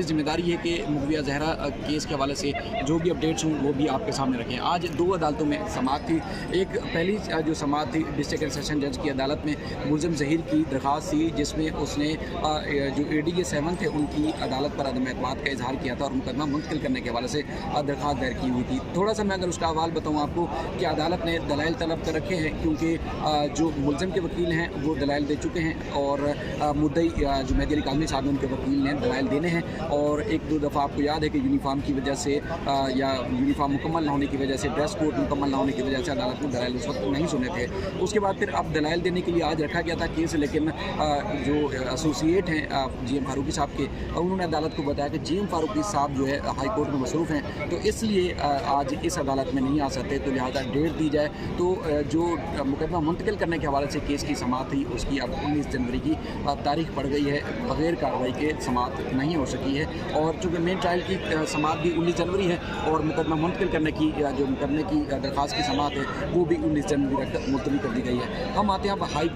हमारी जिम्मेदारी है कि मुगविया जहरा केस के हवाले से जो भी अपडेट्स हों वो भी आपके सामने रखें। आज 2 अदालतों में समाअत थी। एक पहली जो समाअत थी डिस्ट्रिक्ट एंड सेशन जज की अदालत में मुलज़िम ज़हीर की दरख्वास्त थी, जिसमें उसने जो ADJ 7 थे उनकी अदालत पर अदम एतमाद का इजहार किया था और मुकदमा मुंतकिल करने के हवाले से दरख्वास्त दायर की हुई थी। थोड़ा सा मैं अगर उसका हवाल बताऊँ आपको कि अदालत ने दलाइल तलब कर रखे हैं, क्योंकि जो मुलज़िम के वकील हैं वो दलाइल दे चुके हैं और मुद्दई जो मेहदी अली काज़मी साहब उनके वकील ने दलाइल देने हैं। और 1-2 दफ़ा आपको याद है कि यूनिफॉर्म की वजह से या यूनिफॉर्म मुकम्मल ना होने की वजह से, ड्रेस कोड मुकम्मल ना होने की वजह से अदालत ने दलाइल उस वक्त नहीं सुने थे। उसके बाद फिर अब दलाइल देने के लिए आज रखा गया था केस, लेकिन जो एसोसिएट हैं GM फारूकी साहब के, उन्होंने अदालत को बताया कि GM फारूकी साहब जो है हाई कोर्ट में मसरूफ़ हैं, तो इसलिए आज इस अदालत में नहीं आ सकते, तो लिहाजा डेट दी जाए। तो जो मुकदमा मुंतकिल करने के हवाले से केस की समाअत थी उसकी अब 19 जनवरी की तारीख पड़ गई है। बग़ैर कार्रवाई के समाअत नहीं हो सकी है और चूँकि मेन ट्रायल की समाअत भी 19 जनवरी है और मुकदमा मुंतकिल करने की जो मुकदमे की दरख्वास्त की समाअत है वो भी 19 जनवरी तक मुलतवी कर दी गई है। हम आते हैं अब हाई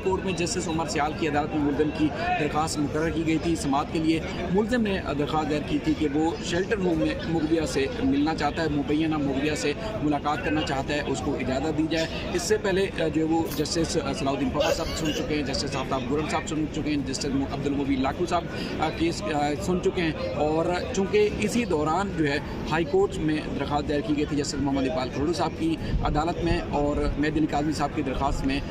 कोर्ट में जस्टिस उमर सियाल की अदालत में मुलज़िम की दरख्वास्त मुकर्रर की गई थी समाअत के लिए। मुलज़िम ने दरख्वास्त दायर की थी कि वो शेल्टर होम में मुगविया से मिलना चाहता है, मुबैना मुगविया से मुलाकात करना चाहता है, उसको इजाज़त दी जाए। इससे पहले जो वो जस्टिस सलाउद्दीन पवार साहब सुन चुके हैं, जस्टिस आफ्ताब गुरर साहब सुन चुके हैं, जस्टिस अब्दुल मुबीन लाखू साहब केस सुन चुके हैं। और चूँकि इसी दौरान जो है हाई कोर्ट में दरख्वास्त दायर की गई थी जस्टिस मोहम्मद इकबाल खड़ू साहब की अदालत में, और मेहदी अली काज़मी साहब की दरख्वास्त में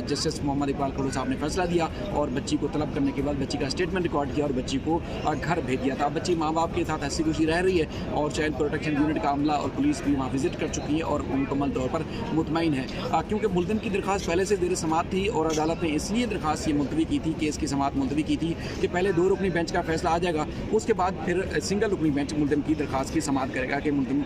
जस्टिस मोहम्मद इकबाल खड़ू साहब ने फैसला दिया और बच्ची को तलब करने के बाद बच्ची का स्टेटमेंट रिकॉर्ड किया और बच्ची को घर भेज दिया था। बच्ची माँ बाप के साथ हंसी खुशी रह रही है और चाइल्ड प्रोटेक्शन यूनिट का अमला और पुलिस भी वहाँ विजिट कर चुकी है और मुकम्मल तौर पर मुतमईन है। क्योंकि मुलज़िम की दरख्वास्त पहले से ज़ेर समाअत थी और अदालत ने इसलिए दरख्वास्त ये मुलतवी की थी, केस की समाअत मुलतवी की थी कि पहले 2 रुकनी बेंच का फैसला आ जाएगा, उसके बाद फिर सिंगल रुकनी बेंच मुलज़िम की दरख्वास्त की समाअत करेगा कि मुलज़िम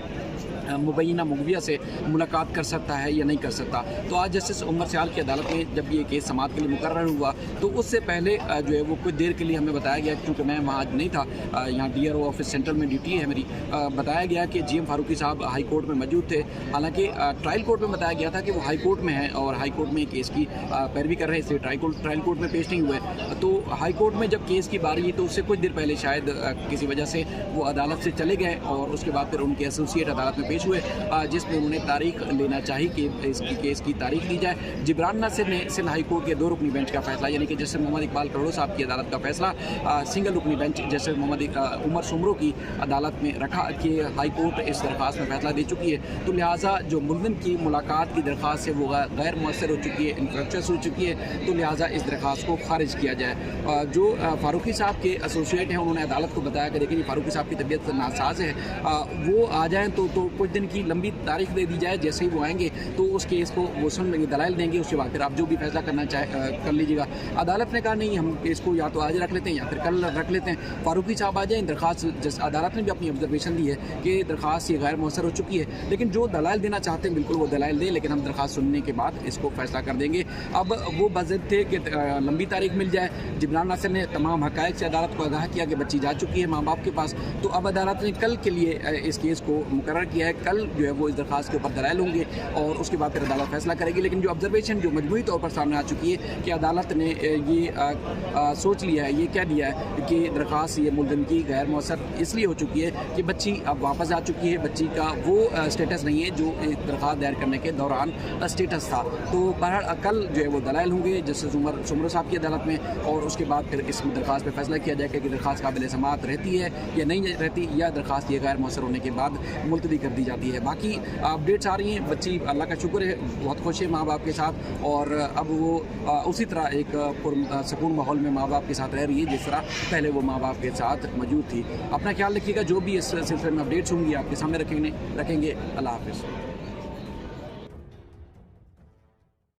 मुबैना मुगविया से मुलाकात कर सकता है या नहीं कर सकता। तो आज जस्टिस उमर सियाल की अदालत में जब ये केस समाअत के लिए मुकर्रर हुआ तो उससे पहले जो है वो कुछ देर के लिए हमें बताया गया, क्योंकि मैं वहाँ आज नहीं था, यहाँ DRO ऑफिस सेंट्रल में ड्यूटी है मेरी, बताया गया कि GM फारूकी साहब हाई कोर्ट में मौजूद थे। हालांकि ट्रायल कोर्ट में बताया गया था कि वो हाई कोर्ट में है और हाई कोर्ट में केस की पैरवी कर रहे हैं, इसलिए ट्रायल कोर्ट में पेश नहीं हुए। तो हाई कोर्ट में जब केस की बारी आई तो उससे कुछ देर पहले शायद किसी वजह से वो अदालत से चले गए और उसके बाद फिर उनके एसोसिएट अदालत में पेश हुए, जिसमें उन्होंने तारीख लेना चाहिए कि इसकी केस की तारीख ली जाए। जिब्रान नासिर ने सिंध हाई कोर्ट के 2 रुकनी बेंच का फैसला, यानी कि जस्टिस मोहम्मद इकबाल खड़ू साहब की अदालत का फैसला सिंगल रुकनी बेंच जस्टिस मोहम्मद उमर सुमरो की अदालत में रखा कि हाई कोर्ट इस दरख्वास्त में फैसला दे चुकी है। तो लिहाजा जो मुलज़िम की मुलाकात की दरख्वास्त है वो गैर मुअस्सर हो चुकी है, इनफ्रुक्चुअस हो चुकी है, तो लिहाजा इस दरख्वास्त को खारिज किया जाए। जो फारूकी साहब के एसोसिएट हैं उन्होंने अदालत को बताया कि देखिए फारूकी साहब की तबीयत नासाज है, वो आ जाएँ तो कुछ दिन की लंबी तारीख दे दी जाए, जैसे ही वो आएंगे तो उस केस को वो सुन लेंगे, दलाइल देंगे, उसके बाद फिर आप जो भी फैसला करना कर लीजिएगा। अदालत ने कहा नहीं, हम केस को या तो आज रख लेते हैं या फिर कल रख लेते हैं, फारूकी साहब आ जाएँ। दरख्वास्त अदालत ने भी अपनी ऑब्जर्वेशन दी है कि दरख्वास्त ये गैर मुअस्सर हो चुकी है, लेकिन जो दलाइल देना चाहते हैं बिल्कुल वो दलाइल दें, लेकिन हम दरख्वास्त सुनने के बाद इसको फैसला कर देंगे। अब वो बज़द थे कि लंबी तारीख मिल जाए। जिब्रान नासिर ने तमाम हक़ाइक़ से अदालत को आगाह किया कि बच्ची जा चुकी है माँ बाप के पास, तो अब अदालत ने कल के लिए इस केस को मुकर्रर किया है। कल जो है वो इस दरख्वास्त के ऊपर दलाइल होंगे और उसके बाद फिर अदालत फैसला करेगी। लेकिन जो ऑब्जर्वेशन जो मजमूई तौर पर सामने आ चुकी है कि अदालत ने ये सोच लिया है, ये कह दिया है कि दरख्वास्त ये मुलज़िम की गैर मुअस्सर इसलिए हो चुकी है कि बच्ची अब वापस आ चुकी है, बच्ची का वो स्टेटस नहीं है जो दरख्वास्त दायर करने के दौरान स्टेटस था। तो बहरहाल कल जो है वो दलाइल होंगे जस्टिस उमर सुमरो साहब की अदालत में और उसके बाद फिर इस दरख्वास्त पर फैसला किया जाएगा कि दरख्वास्त काबिल समाअत रहती है या नहीं रहती, या दरख्वास्त ये गैर मुअस्सर होने के बाद मुलतवी कर दी जाती है। बाकी अपडेट्स आ रही हैं, बच्ची अल्लाह का शुक्र है बहुत खुश है माँ बाप के साथ, और अब वो उसी तरह एक सुकून माहौल में माँ बाप के साथ रह रही है जिस तरह पहले वो माँ बाप के साथ मौजूद थी। अपना ख्याल रखिएगा, जो भी इस सिलसिले में अपडेट्स होंगी आपके सामने रखेंगे। अल्लाह हाफ़िज़।